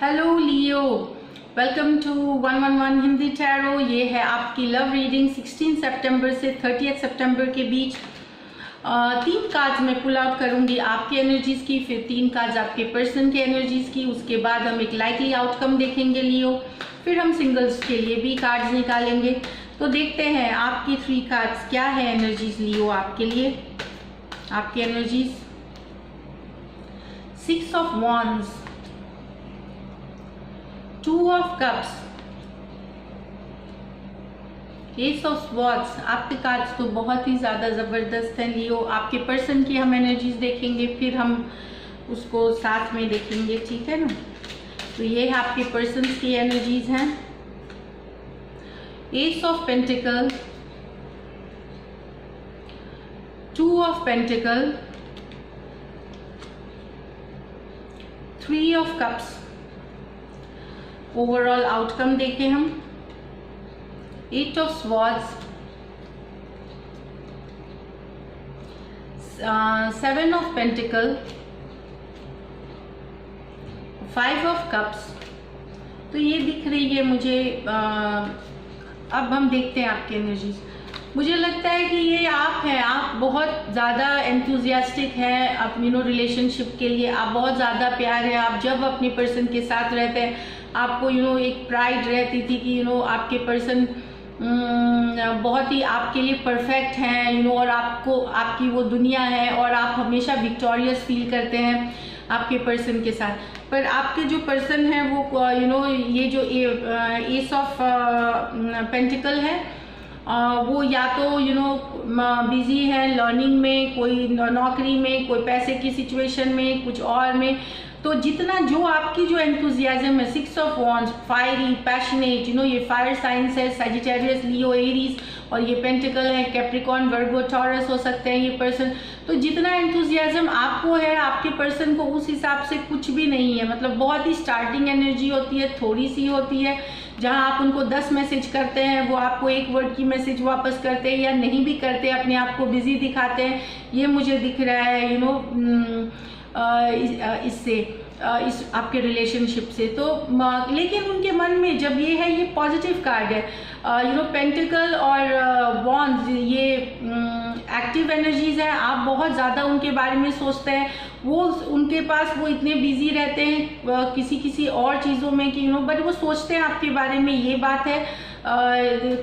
Hello Leo, welcome to 111 Hindi tarot. ये है आपकी लव रीडिंग 16 सितंबर से 30 सितंबर के बीच। 3 कार्ड्स मैं पुल आउट करूंगी आपकी एनर्जीज की, फिर 3 कार्ड्स आपके पर्सन के एनर्जीज की। उसके बाद हम एक लाइकली आउटकम देखेंगे लियो, फिर हम सिंगल्स के लिए भी कार्ड्स निकालेंगे। तो देखते हैं आपकी 3 कार्ड्स क्या है एनर्जीज लियो आपके लिए। आपकी energies 6 of wands, 2 of cups, S of swords. आपके कार्ड्स तो बहुत ही ज़्यादा ज़बरदस्त हैं लियो। आपके पर्सन की हम एनर्जीज देखेंगे, फिर हम उसको साथ में देखेंगे, ठीक है ना। तो ये आपके पर्सन की एनर्जीज हैं। S of pentacle, 2 of pentacle, 3 of cups. Overall outcome देखें हम। 8 of swords, 7 of pentacle, 5 of cups. तो ये दिख रही है मुझे। अब हम देखते हैं आपकी एनर्जीज। मुझे लगता है कि ये आप हैं, आप बहुत ज़्यादा एंथुजियास्टिक हैं अपनी रिलेशनशिप के लिए। आप बहुत ज़्यादा प्यार है। आप जब अपने पर्सन के साथ रहते हैं आपको एक प्राइड रहती थी कि आपके पर्सन बहुत ही आपके लिए परफेक्ट हैं, और आपको आपकी वो दुनिया है और आप हमेशा विक्टोरियस फील करते हैं आपके पर्सन के साथ। पर आपके जो पर्सन है वो ये जो एस ऑफ पेंटिकल है, वो या तो बिजी है लर्निंग में, कोई नौकरी में, कोई पैसे की सिचुएशन में, कुछ और में। तो जितना जो आपकी जो एंथुजियाज्म है, 6 ऑफ वॉन्ड्स, फायरी, पैशनेट, ये फायर साइंस है, सजिटेरियस, लियो, एरीज, और ये पेंटिकल है, कैप्रिकॉर्न, वर्गो, टॉरस हो सकते हैं ये पर्सन। तो जितना एंथुजियाज्म आपको है, आपके पर्सन को उस हिसाब से कुछ भी नहीं है। मतलब बहुत ही स्टार्टिंग एनर्जी होती है, थोड़ी सी होती है। जहां आप उनको 10 मैसेज करते हैं वो आपको 1 वर्ड की मैसेज वापस करते हैं या नहीं भी करते, अपने आप को बिजी दिखाते हैं। ये मुझे दिख रहा है इससे, इस आपके रिलेशनशिप से। तो लेकिन उनके मन में जब ये है, ये पॉजिटिव कार्ड है, पेंटिकल और वॉन्ड्स, ये एक्टिव एनर्जीज हैं। आप बहुत ज़्यादा उनके बारे में सोचते हैं। वो उनके पास वो इतने बिजी रहते हैं किसी और चीज़ों में कि बट वो सोचते हैं आपके बारे में। ये बात है,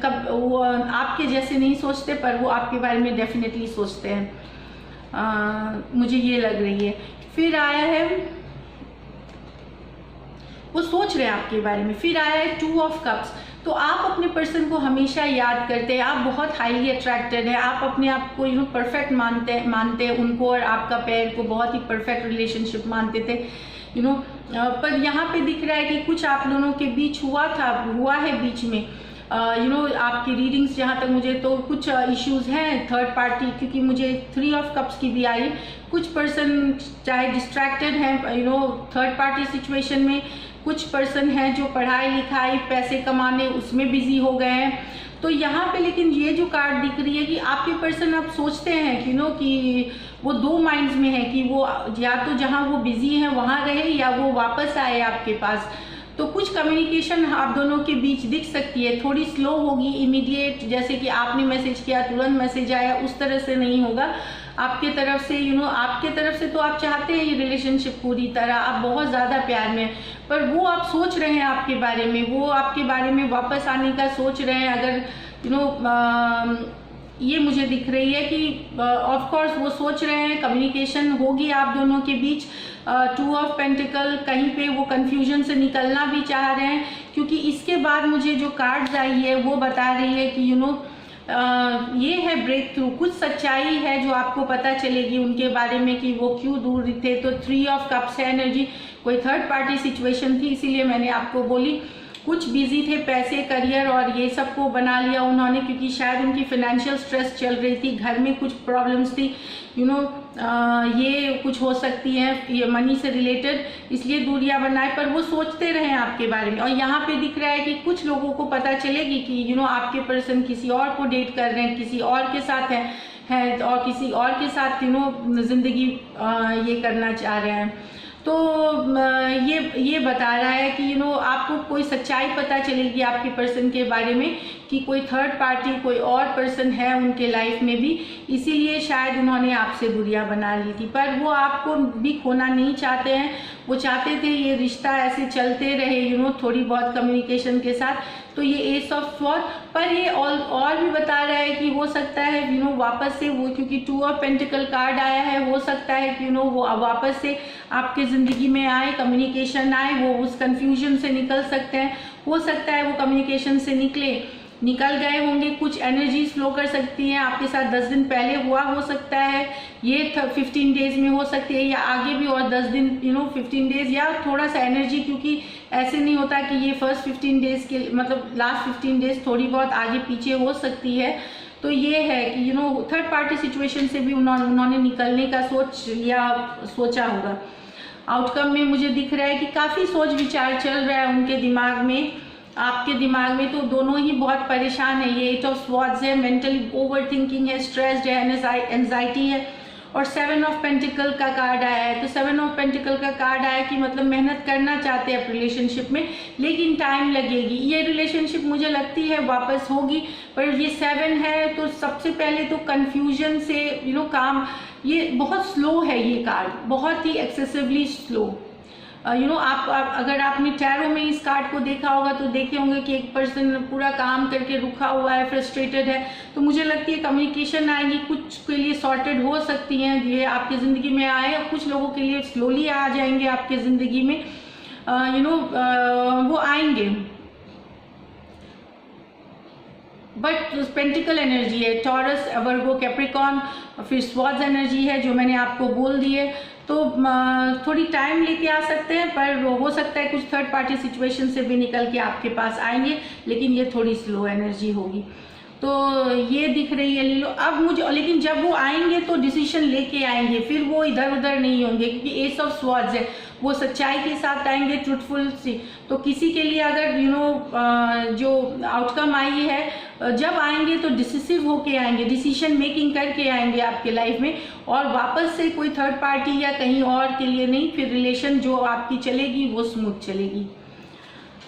कब वो आपके जैसे नहीं सोचते, पर वो आपके बारे में डेफिनेटली सोचते हैं। मुझे ये लग रही है। फिर आया है, वो सोच रहे हैं आपके बारे में। फिर आया है 2 ऑफ कप्स। तो आप अपने पर्सन को हमेशा याद करते हैं। आप बहुत हाईली अट्रैक्टेड हैं। आप अपने आप को परफेक्ट मानते हैं उनको, और आपका पेयर को बहुत ही परफेक्ट रिलेशनशिप मानते थे पर यहाँ पे दिख रहा है कि कुछ आप दोनों के बीच हुआ है बीच में। आपकी रीडिंग्स जहाँ तक मुझे, तो कुछ इश्यूज हैं थर्ड पार्टी, क्योंकि मुझे 3 ऑफ कप्स की भी आई। कुछ पर्सन चाहे डिस्ट्रैक्टेड हैं थर्ड पार्टी सिचुएशन में, कुछ पर्सन हैं जो पढ़ाई लिखाई पैसे कमाने उसमें बिजी हो गए हैं। तो यहाँ पे लेकिन ये जो कार्ड दिख रही है कि आपके पर्सन अब सोचते हैं कि वो 2 माइंड्स में है कि वो या तो जहाँ वो बिजी हैं वहाँ रहे या वो वापस आए आपके पास। तो कुछ कम्युनिकेशन आप दोनों के बीच दिख सकती है, थोड़ी स्लो होगी, इमीडिएट जैसे कि आपने मैसेज किया तुरंत मैसेज आया, उस तरह से नहीं होगा आपके तरफ से। आपके तरफ से तो आप चाहते हैं ये रिलेशनशिप पूरी तरह, आप बहुत ज़्यादा प्यार में, पर वो आप सोच रहे हैं आपके बारे में, वो आपके बारे में वापस आने का सोच रहे हैं। अगर ये मुझे दिख रही है कि ऑफ कोर्स वो सोच रहे हैं, कम्युनिकेशन होगी आप दोनों के बीच। 2 ऑफ पेंटिकल, कहीं पे वो कंफ्यूजन से निकलना भी चाह रहे हैं, क्योंकि इसके बाद मुझे जो कार्ड्स आई है वो बता रही है कि ये है ब्रेक थ्रू। कुछ सच्चाई है जो आपको पता चलेगी उनके बारे में कि वो क्यों दूर थे। तो 3 ऑफ कप्स है एनर्जी, कोई थर्ड पार्टी सिचुएशन थी, इसीलिए मैंने आपको बोली। कुछ बिजी थे पैसे, करियर और ये सब को बना लिया उन्होंने, क्योंकि शायद उनकी फाइनेंशियल स्ट्रेस चल रही थी, घर में कुछ प्रॉब्लम्स थी, ये कुछ हो सकती हैं ये मनी से रिलेटेड, इसलिए दूरियां बनाए। पर वो सोचते रहे आपके बारे में। और यहाँ पे दिख रहा है कि कुछ लोगों को पता चलेगी कि आपके पर्सन किसी और को डेट कर रहे हैं, किसी और के साथ हैं और किसी और के साथ जिंदगी ये करना चाह रहे हैं। तो ये बता रहा है कि आपको कोई सच्चाई पता चलेगी आपके पर्सन के बारे में कि कोई थर्ड पार्टी, कोई और पर्सन है उनके लाइफ में भी, इसीलिए शायद उन्होंने आपसे दूरियां बना ली थी। पर वो आपको भी खोना नहीं चाहते हैं, वो चाहते थे ये रिश्ता ऐसे चलते रहे थोड़ी बहुत कम्युनिकेशन के साथ। तो ये एस ऑफ स्वॉर्ड, पर ये और भी बता रहा है कि हो सकता है वापस से वो, क्योंकि 2 ऑफ पेंटिकल कार्ड आया है, हो सकता है कि वो वापस से आपके ज़िंदगी में आए, कम्युनिकेशन आए, वो उस कन्फ्यूजन से निकल सकते हैं। हो सकता है वो कम्युनिकेशन से निकल गए होंगे, कुछ एनर्जीज फ्लो कर सकती हैं आपके साथ 10 दिन पहले हुआ हो सकता है, ये 15 डेज में हो सकती है, या आगे भी और 10 दिन 15 डेज, या थोड़ा सा एनर्जी, क्योंकि ऐसे नहीं होता कि ये फर्स्ट 15 डेज के मतलब लास्ट 15 डेज थोड़ी बहुत आगे पीछे हो सकती है। तो ये है कि थर्ड पार्टी सिचुएशन से भी उन्होंने निकलने का सोचा होगा। आउटकम में मुझे दिख रहा है कि काफ़ी सोच विचार चल रहा है उनके दिमाग में, आपके दिमाग में, तो दोनों ही बहुत परेशान है। ये 8 ऑफ स्वॉर्ड्स है, मेंटली ओवर थिंकिंग है, स्ट्रेस्ड है, एंजाइटी है, और 7 ऑफ पेंटिकल का कार्ड आया है। तो 7 ऑफ पेंटिकल का कार्ड आया कि मतलब मेहनत करना चाहते हैं रिलेशनशिप में, लेकिन टाइम लगेगी। ये रिलेशनशिप मुझे लगती है वापस होगी, पर ये 7 है तो सबसे पहले तो कन्फ्यूजन से काम, ये बहुत स्लो है, ये कार्ड बहुत ही एक्सेसिवली स्लो। आप अगर आपने टैरो में इस कार्ड को देखा होगा तो देखे होंगे कि एक पर्सन पूरा काम करके रुका हुआ है, फ्रस्ट्रेटेड है। तो मुझे लगती है कम्युनिकेशन आएगी, कुछ के लिए सॉर्टेड हो सकती हैं, ये आपकी ज़िंदगी में आए, और कुछ लोगों के लिए स्लोली आ जाएंगे आपके ज़िंदगी में, वो आएंगे। बट पेंटिकल एनर्जी है, टॉरस, वर्गो, कैप्रिकॉर्न, फिर स्वॉर्ड्स एनर्जी है जो मैंने आपको बोल दी है। तो थोड़ी टाइम लेके आ सकते हैं, पर हो सकता है कुछ थर्ड पार्टी सिचुएशन से भी निकल के आपके पास आएंगे, लेकिन ये थोड़ी स्लो एनर्जी होगी। तो ये दिख रही है लीलो। अब मुझे, लेकिन जब वो आएंगे तो डिसीजन लेके आएंगे, फिर वो इधर उधर नहीं होंगे, क्योंकि एस ऑफ स्वॉर्ड्स है, वो सच्चाई के साथ आएंगे, ट्रूथफुल सी। तो किसी के लिए अगर जो आउटकम आई है, जब आएंगे तो डिसिसिव होके आएंगे, डिसीजन मेकिंग करके आएंगे आपके लाइफ में, और वापस से कोई थर्ड पार्टी या कहीं और के लिए नहीं, फिर रिलेशन जो आपकी चलेगी वो स्मूथ चलेगी।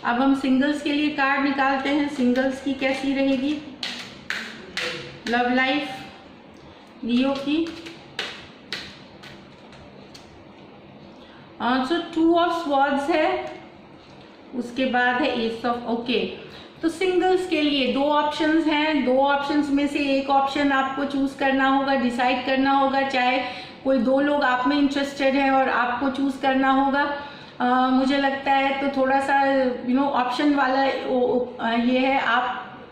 अब हम सिंगल्स के लिए कार्ड निकालते हैं, सिंगल्स की कैसी रहेगी लव लाइफ लियो की। सो 2 ऑफ स्वॉर्ड्स है, उसके बाद है एस ऑफ, ओके। तो सिंगल्स के लिए 2 ऑप्शंस हैं, 2 ऑप्शंस में से एक ऑप्शन आपको चूज करना होगा, डिसाइड करना होगा, चाहे कोई 2 लोग आप में इंटरेस्टेड है और आपको चूज करना होगा। मुझे लगता है तो थोड़ा सा ऑप्शन वाला ये है,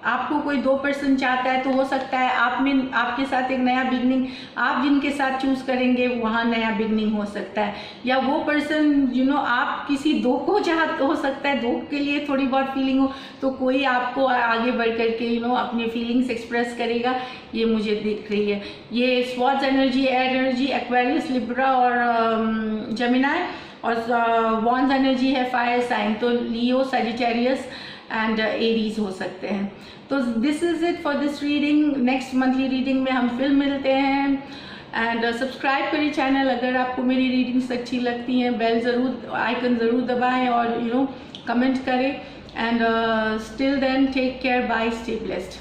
आपको कोई 2 पर्सन चाहता है तो हो सकता है आपके साथ एक नया बिगनिंग, आप जिनके साथ चूज करेंगे वहाँ नया बिगनिंग हो सकता है, या वो पर्सन आप किसी 2 को चाहते, हो सकता है 2 के लिए थोड़ी बहुत फीलिंग हो, तो कोई आपको आगे बढ़ करके अपनी फीलिंग्स एक्सप्रेस करेगा, ये मुझे दिख रही है। ये swords energy, air energy, Aquarius, Libra और जेमिनाई, और वॉन्ड्स एनर्जी है फायर साइन, तो लियो, सजिटेरियस एंड एरीज हो सकते हैं। तो this is it for this reading. Next monthly reading में हम फिर मिलते हैं, एंड सब्सक्राइब करिए चैनल अगर आपको मेरी रीडिंग्स अच्छी लगती हैं, बेल ज़रूर, आइकन ज़रूर दबाएं, और कमेंट करें, and still then take care, bye, stay blessed.